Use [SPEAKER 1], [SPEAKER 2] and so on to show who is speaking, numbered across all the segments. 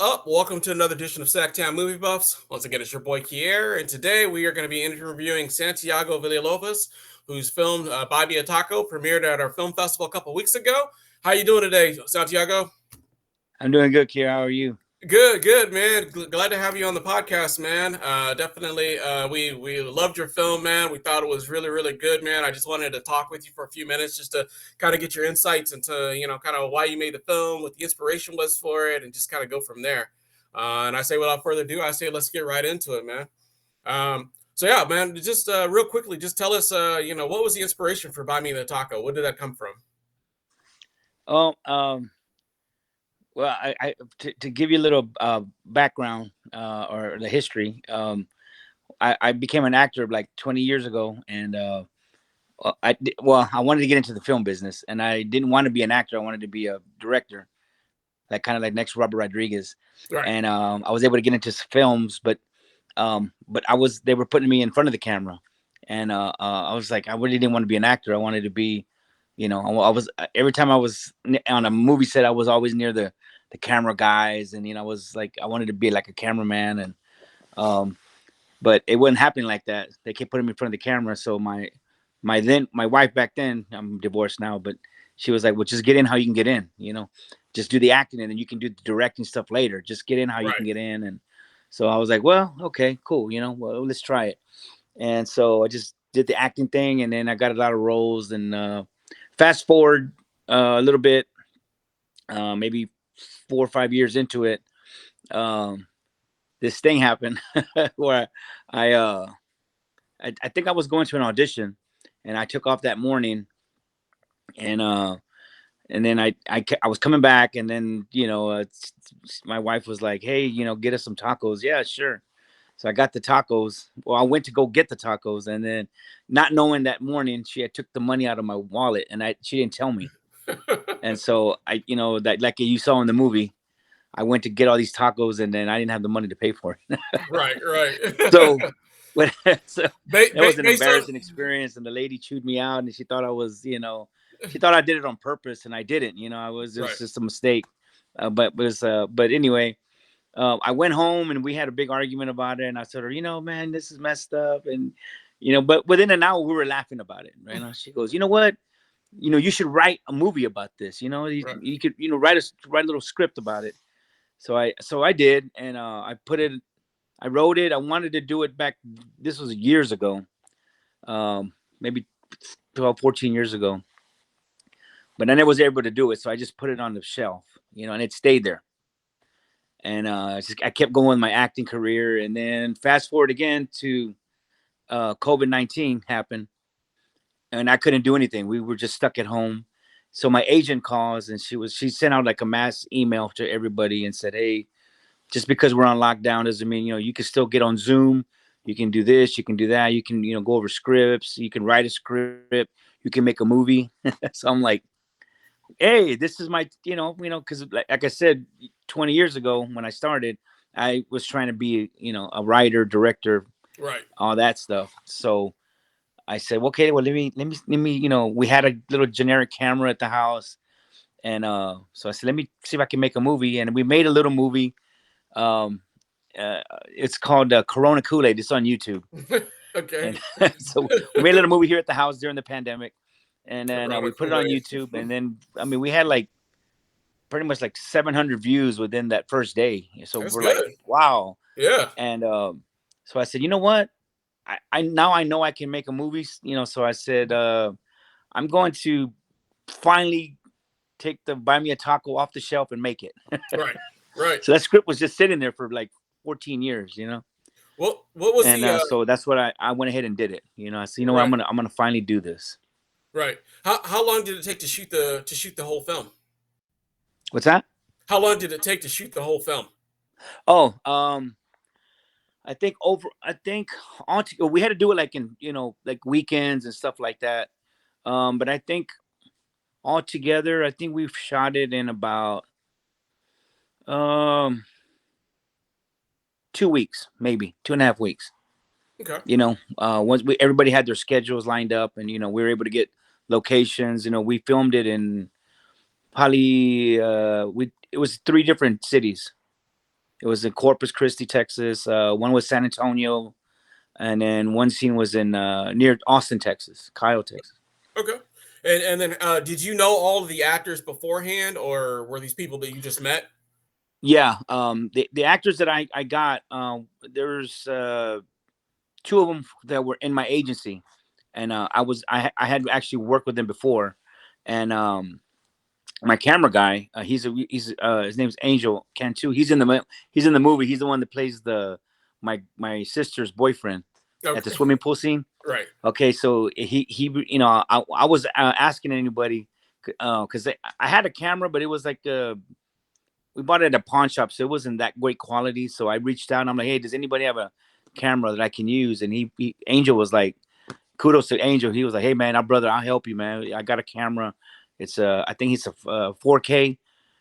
[SPEAKER 1] up? Welcome to another edition of SacTown Movie Buffs. Once again, it's your boy Kier, and today we are going to be interviewing Santiago Villalobas, whose film "Buy Me a Taco" premiered at our film festival a couple weeks ago. How you doing today, Santiago?
[SPEAKER 2] I'm doing good, Kira. How are you?
[SPEAKER 1] Good, good, man. Glad to have you on the podcast, man. Definitely, we loved your film, man. We thought it was really, really good, man. I just wanted to talk with you for a few minutes, just to kind of get your insights into, kind of why you made the film, what the inspiration was for it, and just kind of go from there. And I say, without further ado, I say let's get right into it, man. So yeah, man. Just real quickly, just tell us, what was the inspiration for Buy Me the Taco? Where did that come from?
[SPEAKER 2] Oh, well, to give you a little background or the history. I became an actor like 20 years ago, and I wanted to get into the film business, and I didn't want to be an actor. I wanted to be a director, like kind of like next Robert Rodriguez.
[SPEAKER 1] Right.
[SPEAKER 2] And I was able to get into films, but they were putting me in front of the camera, and I was like, I really didn't want to be an actor. I wanted to be, I was every time I was on a movie set, I was always near the camera guys, and I was like, I wanted to be like a cameraman, and um, but it wasn't happening like that. They kept putting me in front of the camera. So my wife back then, I'm divorced now, but she was like, well, just get in how you can get in, just do the acting, and then you can do the directing stuff later. Just get in how you
[SPEAKER 1] Right.
[SPEAKER 2] can get in. And so I was like, well, okay, cool, well, let's try it. And so I just did the acting thing, and then I got a lot of roles. And fast forward a little bit, maybe 4 or 5 years into it, um, this thing happened where I, uh, I think I was going to an audition, and I took off that morning, and then I was coming back, and then my wife was like, hey, get us some tacos. Yeah, sure. So I got the tacos. Well, I went to go get the tacos, and then, not knowing, that morning she had took the money out of my wallet, and she didn't tell me. And so that, like you saw in the movie, I went to get all these tacos, and then I didn't have the money to pay for it.
[SPEAKER 1] Right. Right.
[SPEAKER 2] So, but so that was an
[SPEAKER 1] Based on
[SPEAKER 2] embarrassing experience, and the lady chewed me out, and she thought she thought I did it on purpose, and I didn't. It was
[SPEAKER 1] right.
[SPEAKER 2] just a mistake. But anyway, I went home, and we had a big argument about it, and I told her, man, this is messed up, and but within an hour we were laughing about it, right? And she goes, you know what? You should write a movie about this.
[SPEAKER 1] Right.
[SPEAKER 2] You could write a little script about it. So I did, and I wrote it. I wanted to do it back. This was years ago, maybe 12, 14 years ago. But I never was able to do it, so I just put it on the shelf, and it stayed there. And I kept going with my acting career, and then fast forward again to COVID-19 happened, and I couldn't do anything. We were just stuck at home. So my agent calls, and she sent out like a mass email to everybody and said, hey, just because we're on lockdown doesn't mean you can still get on Zoom. You can do this, you can do that, you can go over scripts, you can write a script, you can make a movie. So I'm like, hey, this is my because like I said, 20 years ago when I started, I was trying to be a writer, director,
[SPEAKER 1] Right.
[SPEAKER 2] all that stuff. So I said, okay, well, let me we had a little generic camera at the house, and so I said, let me see if I can make a movie, and we made a little movie. um it's called Corona Kool-Aid. It's on YouTube.
[SPEAKER 1] Okay.
[SPEAKER 2] And so we made a little movie here at the house during the pandemic, and then
[SPEAKER 1] Corona
[SPEAKER 2] we put it on
[SPEAKER 1] Kool-Aid.
[SPEAKER 2] YouTube. And then, I mean, we had like pretty much like 700 views within that first day. So
[SPEAKER 1] That's
[SPEAKER 2] we're like,
[SPEAKER 1] good.
[SPEAKER 2] wow.
[SPEAKER 1] Yeah.
[SPEAKER 2] And so I said, you know what, I now I know I can make a movie. So I said, I'm going to finally take the Buy Me a Taco off the shelf and make it.
[SPEAKER 1] Right. Right.
[SPEAKER 2] So that script was just sitting there for like 14 years,
[SPEAKER 1] What was
[SPEAKER 2] and
[SPEAKER 1] the
[SPEAKER 2] so that's what I went ahead and did it. I said, what,
[SPEAKER 1] right.
[SPEAKER 2] I'm gonna finally do this.
[SPEAKER 1] Right. How long did it take to shoot the whole film?
[SPEAKER 2] What's that?
[SPEAKER 1] How long did it take to shoot the whole film?
[SPEAKER 2] Oh, I think we had to do it like in like weekends and stuff like that. But I think altogether, I think we've shot it in about um 2 weeks, maybe 2.5 weeks.
[SPEAKER 1] Okay.
[SPEAKER 2] Once everybody had their schedules lined up, and we were able to get locations. We filmed it in probably it was 3 different cities. It was in Corpus Christi, Texas. One was San Antonio, and then one scene was in near Austin, Texas, Kyle, Texas.
[SPEAKER 1] Okay. And then did you know all of the actors beforehand, or were these people that you just met?
[SPEAKER 2] Yeah, the actors that I got, there's two of them that were in my agency, and I had actually worked with them before, and my camera guy, he's his name's Angel Cantu. He's in the movie. He's the one that plays my sister's boyfriend at the
[SPEAKER 1] Okay.
[SPEAKER 2] swimming pool scene.
[SPEAKER 1] Right.
[SPEAKER 2] Okay, so he I was asking anybody because I had a camera, but it was like we bought it at a pawn shop, so it wasn't that great quality. So I reached out and I'm like, hey, does anybody have a camera that I can use? And Angel was like, kudos to Angel. He was like, hey man, our brother, I'll help you, man. I got a camera. It's I think it's a 4K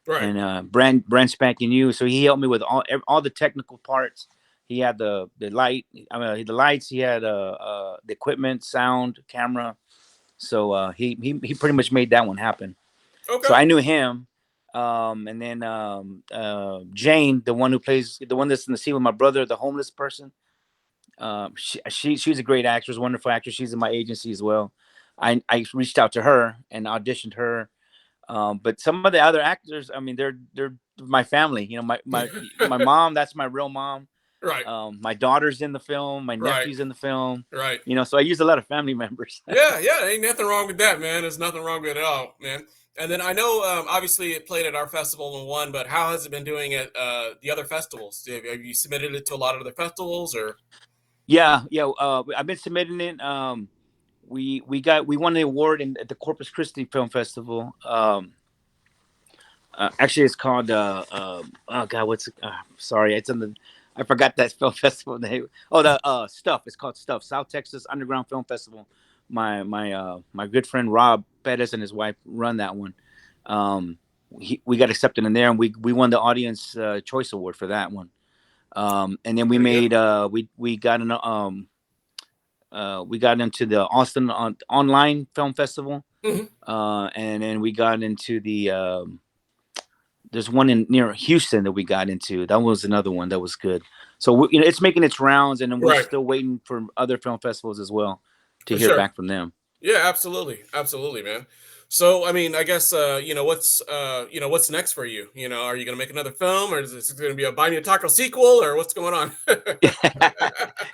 [SPEAKER 1] Right.
[SPEAKER 2] and brand spanking new. So he helped me with all the technical parts. He had the light, I mean the lights. He had the equipment, sound, camera. So he pretty much made that one happen. So
[SPEAKER 1] Okay.
[SPEAKER 2] I knew him. And then Jane, the one that's in the scene with my brother, the homeless person. She's a great actress, wonderful actress. She's in my agency as well. I reached out to her and auditioned her. But some of the other actors, I mean, they're my family. You know, my mom, that's my real mom.
[SPEAKER 1] Right.
[SPEAKER 2] My daughter's in the film. My
[SPEAKER 1] Right.
[SPEAKER 2] nephew's in the film.
[SPEAKER 1] Right.
[SPEAKER 2] You know, so I use a lot of family members.
[SPEAKER 1] Yeah, yeah, ain't nothing wrong with that, man. There's nothing wrong with it at all, man. And then I know, obviously, it played at our festival and won, but how has it been doing at the other festivals? Have you submitted it to a lot of other festivals, or?
[SPEAKER 2] Yeah, yeah. I've been submitting it. We won the award at the Corpus Christi Film Festival. Actually, it's called oh god, what's sorry, it's in the I forgot that film festival name. Oh, the Stuff. It's called Stuff. South Texas Underground Film Festival. My good friend Rob Pettis and his wife run that one. We got accepted in there, and we won the Audience Choice Award for that one. And then we
[SPEAKER 1] Pretty good.
[SPEAKER 2] made we got into the Austin Online Film Festival,
[SPEAKER 1] Hmm.
[SPEAKER 2] and then we got into the there's one in near Houston that we got into. That was another one that was good. So it's making its rounds, and then we're
[SPEAKER 1] Right,
[SPEAKER 2] still waiting for other film festivals as well to
[SPEAKER 1] for
[SPEAKER 2] hear
[SPEAKER 1] sure.
[SPEAKER 2] back from them.
[SPEAKER 1] Yeah, absolutely, absolutely, man. So, I mean, I guess what's next for you? Are you gonna make another film, or is this gonna be a Buy Me a Taco sequel, or what's going on?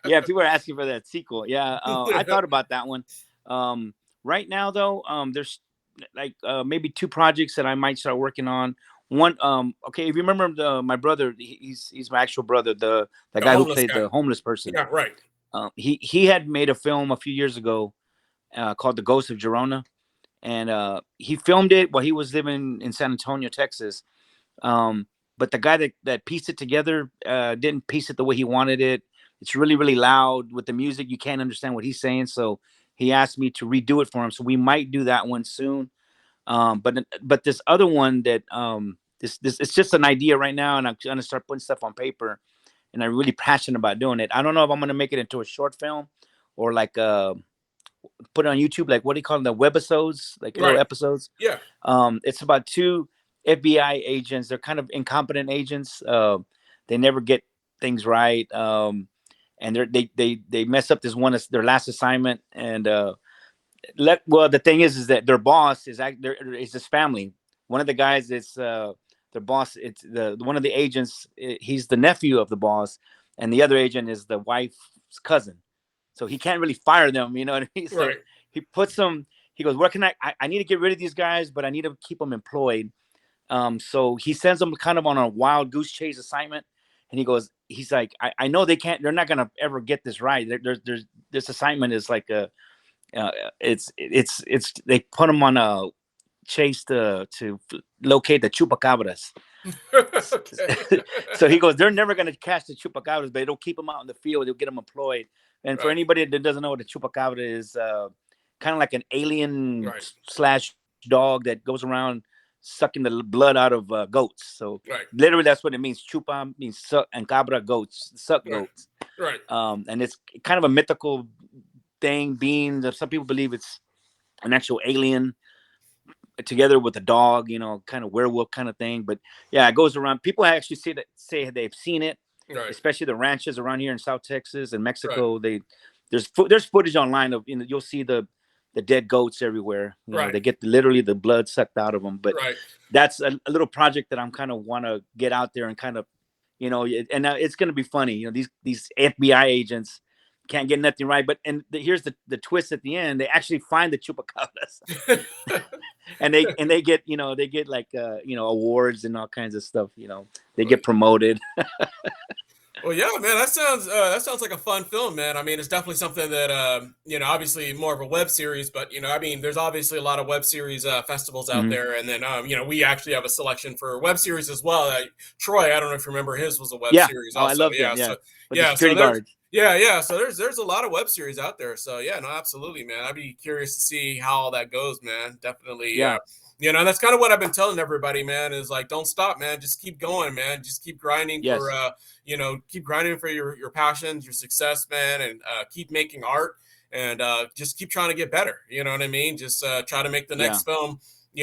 [SPEAKER 2] Yeah, people are asking for that sequel. Yeah, I thought about that one. Um, right now, though, there's like maybe two projects that I might start working on. One, okay, if you remember my brother, he's my actual brother, the
[SPEAKER 1] The
[SPEAKER 2] guy who
[SPEAKER 1] homeless
[SPEAKER 2] played
[SPEAKER 1] guy.
[SPEAKER 2] the homeless person.
[SPEAKER 1] Yeah, right.
[SPEAKER 2] He had made a film a few years ago called The Ghost of Girona, and he filmed it while he was living in San Antonio, Texas. But the guy that pieced it together didn't piece it the way he wanted it. It's really, really loud with the music. You can't understand what he's saying. So he asked me to redo it for him. So we might do that one soon. But this other one that this it's just an idea right now, and I'm gonna start putting stuff on paper. And I'm really passionate about doing it. I don't know if I'm gonna make it into a short film or like put it on YouTube, like what do you call them, the webisodes, like little
[SPEAKER 1] Right.
[SPEAKER 2] episodes.
[SPEAKER 1] Yeah.
[SPEAKER 2] It's about two FBI agents. They're kind of incompetent agents. They never get things right, and they mess up this one, their last assignment. And well, the thing is that their boss is his family. One of the guys is their boss. It's the one of the agents. He's the nephew of the boss, and the other agent is the wife's cousin. So he can't really fire them, you know what I mean? So
[SPEAKER 1] Right.
[SPEAKER 2] he puts them. He goes, "What can I need to get rid of these guys, but I need to keep them employed." So he sends them kind of on a wild goose chase assignment, and he's like, I know they're not gonna ever get this right. There's this assignment is like uh, it's they put them on a chase to locate the chupacabras.
[SPEAKER 1] Okay.
[SPEAKER 2] So he goes, they're never going to catch the chupacabras, but it'll keep them out in the field. They'll get them employed. And for
[SPEAKER 1] Right.
[SPEAKER 2] anybody that doesn't know what a chupacabra is, kind of like an alien
[SPEAKER 1] Right.
[SPEAKER 2] slash dog that goes around sucking the blood out of goats. So
[SPEAKER 1] Right.
[SPEAKER 2] literally, that's what it means. Chupa means suck, and cabra goats, suck
[SPEAKER 1] Right.
[SPEAKER 2] goats.
[SPEAKER 1] Right.
[SPEAKER 2] And it's kind of a mythical thing. Being that some people believe it's an actual alien together with a dog, kind of werewolf kind of thing. But yeah, it goes around. People actually say they've seen it,
[SPEAKER 1] Right.
[SPEAKER 2] especially the ranches around here in South Texas and Mexico.
[SPEAKER 1] Right.
[SPEAKER 2] There's footage online of, you'll see the dead goats everywhere.
[SPEAKER 1] Right.
[SPEAKER 2] They get literally the blood sucked out of them. But
[SPEAKER 1] right.
[SPEAKER 2] that's a little project that I'm kind of want to get out there and kind of, and it's going to be funny. These FBI agents can't get nothing right, but here's the twist at the end. They actually find the chupacabras, and they get like awards and all kinds of stuff. They get promoted.
[SPEAKER 1] Well, yeah, man, that sounds like a fun film, man. I mean, it's definitely something that obviously more of a web series, but I mean, there's obviously a lot of web series festivals out there, and then we actually have a selection for web series as well. Troy, I don't know if you remember, his was a web series.
[SPEAKER 2] Also. I love
[SPEAKER 1] yeah,
[SPEAKER 2] them. Yeah,
[SPEAKER 1] so,
[SPEAKER 2] with the security guards.
[SPEAKER 1] Yeah. So there's a lot of web series out there. So yeah, no, absolutely, man. I'd be curious to see how all that goes, man. Definitely.
[SPEAKER 2] Yeah.
[SPEAKER 1] That's kind of what I've been telling everybody, man, is like, don't stop, man. Just keep going, man. Just keep grinding for, keep grinding for your passions, your success, man, and keep making art, and just keep trying to get better. You know what I mean? Just try to make the next film,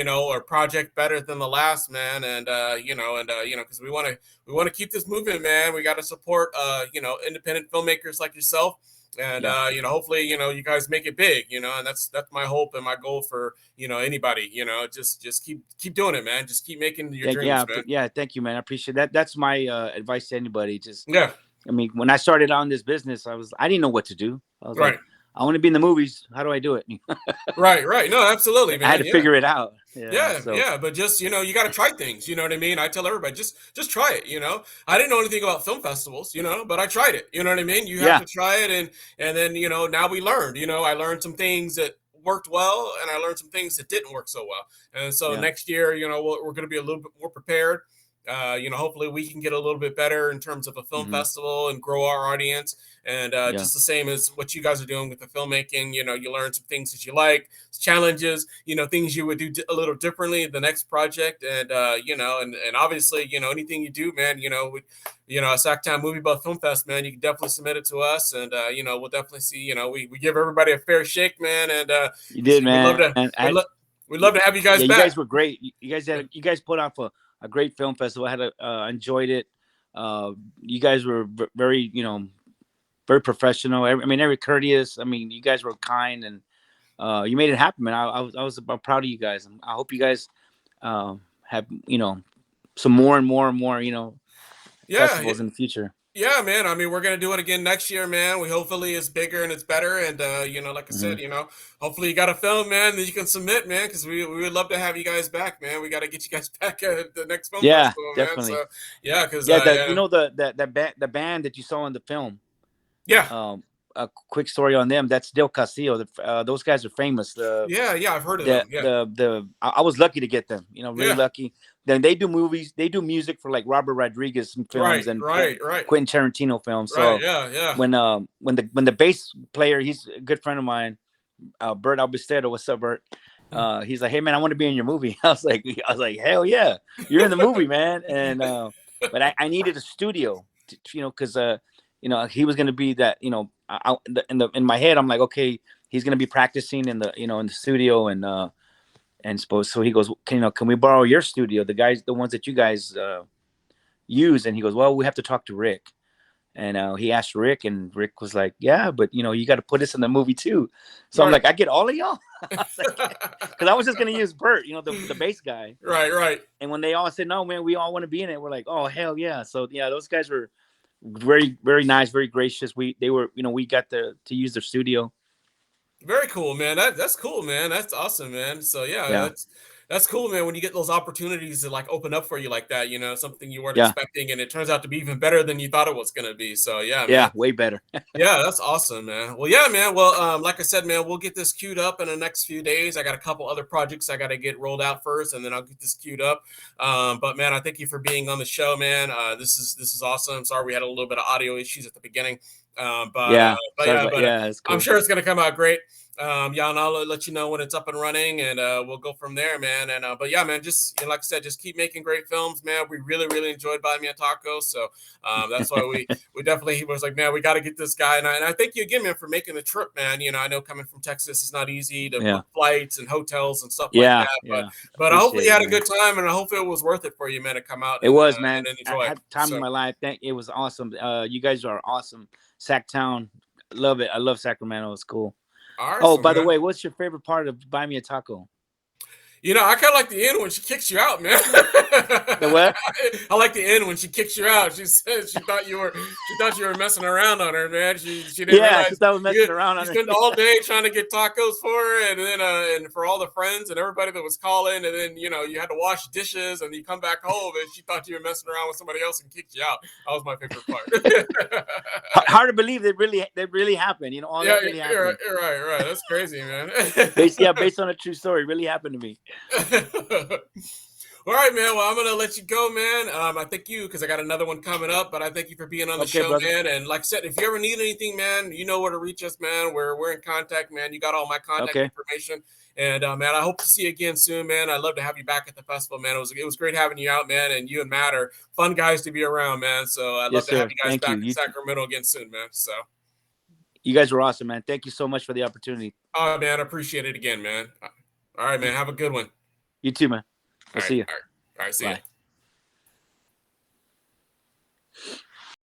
[SPEAKER 1] or project better than the last, man. And, because we want to keep this moving, man. We got to support, independent filmmakers like yourself. And hopefully, you guys make it big, and that's my hope and my goal for anybody. Just keep doing it, man. Just keep making your dreams, man.
[SPEAKER 2] Yeah, thank you, man. I appreciate that. That's my advice to anybody. I mean, when I started out in this business, I didn't know what to do. I was like, I want to be in the movies. How do I do it?
[SPEAKER 1] Right. No, absolutely, man.
[SPEAKER 2] I had to figure it out.
[SPEAKER 1] But just, you got to try things, you know what I mean? I tell everybody, just try it, I didn't know anything about film festivals, but I tried it, you know what I mean? You have to try it. And then, now we learned, I learned some things that worked well, and I learned some things that didn't work so well. And so next year, we're going to be a little bit more prepared. Hopefully we can get a little bit better in terms of a film festival and grow our audience. And just the same as what you guys are doing with the filmmaking, you learn some things that you like, challenges, things you would do a little differently the next project. And, and obviously, anything you do, man, with, a SacTown Movie Buff Film Fest, man, you can definitely submit it to us. And, we'll definitely see, we give everybody a fair shake, man. And
[SPEAKER 2] you did, man.
[SPEAKER 1] We'd love to have you guys back.
[SPEAKER 2] You guys were great. You guys put off a great film festival. I had enjoyed it. You guys were very, very professional. Very courteous. You guys were kind, and you made it happen, man. I was proud of you guys. I hope you guys have, some more and more, festivals in the future.
[SPEAKER 1] Yeah, man. We're going to do it again next year, man. We hopefully it's bigger and it's better. And, like I said, hopefully you got a film, man, that you can submit, man, because we would love to have you guys back, man. We got to get you guys back at the next film festival,
[SPEAKER 2] definitely.
[SPEAKER 1] Man. So, yeah, because,
[SPEAKER 2] the band that you saw in the film.
[SPEAKER 1] Yeah.
[SPEAKER 2] A quick story on them. That's Del Castillo. Those guys are famous.
[SPEAKER 1] I've heard of them. Yeah.
[SPEAKER 2] I was lucky to get them. Really lucky. Then they do movies. They do music for like Robert Rodriguez films and Quentin Tarantino films. So when the bass player, he's a good friend of mine, Bert Albistero. What's up, Bert? He's like, hey man, I want to be in your movie. I was like, hell yeah, you're in the movie, man. And but I needed a studio, because he was going to be that, in my head, I'm like, okay, he's going to be practicing in the, in the studio and so he goes, can we borrow your studio? The ones that you guys use. And he goes, well, we have to talk to Rick. And he asked Rick, and Rick was like, yeah, but you got to put us in the movie too. So I'm like, I get all of y'all. Cause I was just going to use Bert, the bass guy.
[SPEAKER 1] Right.
[SPEAKER 2] And when they all said, no, man, we all want to be in it. We're like, oh, hell yeah. So yeah, those guys were very, very nice, very gracious. We got to use their studio.
[SPEAKER 1] Very cool, man. That's cool, man. That's awesome, man. So yeah. That's cool, man. When you get those opportunities to like open up for you like that, something you weren't expecting, and it turns out to be even better than you thought it was going to be. So yeah, man.
[SPEAKER 2] Yeah, way better.
[SPEAKER 1] Yeah, that's awesome, man. Well, yeah, man. Well, like I said, man, we'll get this queued up in the next few days. I got a couple other projects I got to get rolled out first, and then I'll get this queued up. But man, I thank you for being on the show, man. This is awesome. Sorry we had a little bit of audio issues at the beginning. It's cool. I'm sure it's going to come out great. Yeah, and I'll let you know when it's up and running, and we'll go from there, man. And but yeah, man, just like I said, just keep making great films, man. We really enjoyed Buy Me a Taco, so that's why we definitely was like, man, we got to get this guy. And I thank you again, man, for making the trip, man. I know coming from Texas, it's not easy to
[SPEAKER 2] Yeah.
[SPEAKER 1] book flights and hotels and stuff like
[SPEAKER 2] Yeah.
[SPEAKER 1] that,
[SPEAKER 2] Yeah.
[SPEAKER 1] but I hopefully you had a
[SPEAKER 2] man.
[SPEAKER 1] good time, and I hope it was worth it for you, man, to come out.
[SPEAKER 2] It was, man.
[SPEAKER 1] And enjoy.
[SPEAKER 2] I had time in my life. It was awesome. You guys are awesome. SacTown, love it. I love Sacramento. It's cool.
[SPEAKER 1] Awesome,
[SPEAKER 2] by the
[SPEAKER 1] man.
[SPEAKER 2] way, what's your favorite part of Buy Me a Taco?
[SPEAKER 1] I kind of like the end when she kicks you out, man.
[SPEAKER 2] The what?
[SPEAKER 1] I like the end when she kicks you out. She said she thought you were messing around on her, man. She didn't realize.
[SPEAKER 2] She thought I was messing around on her.
[SPEAKER 1] You spent all day trying to get tacos for her, and then and for all the friends and everybody that was calling, and then you had to wash dishes, and you come back home, and she thought you were messing around with somebody else and kicked you out. That was my favorite part.
[SPEAKER 2] Hard to believe that really happened. All that really happened.
[SPEAKER 1] You're right. That's crazy, man.
[SPEAKER 2] Based on a true story, it really happened to me.
[SPEAKER 1] All right, man. Well, I'm gonna let you go, man. I thank you because I got another one coming up, but I thank you for being on the show, brother. Man. And like I said, if you ever need anything, man, you know where to reach us, man. We're in contact, man. You got all my contact information. And man, I hope to see you again soon, man. I'd love to have you back at the festival, man. It was great having you out, man. And you and Matt are fun guys to be around, man. So I'd love to have you guys back in Sacramento again soon, man. So
[SPEAKER 2] you guys were awesome, man. Thank you so much for the opportunity.
[SPEAKER 1] Oh, man, I appreciate it again, man. All right, man. Have a good one.
[SPEAKER 2] You too, man. I'll see you.
[SPEAKER 1] All right. See you.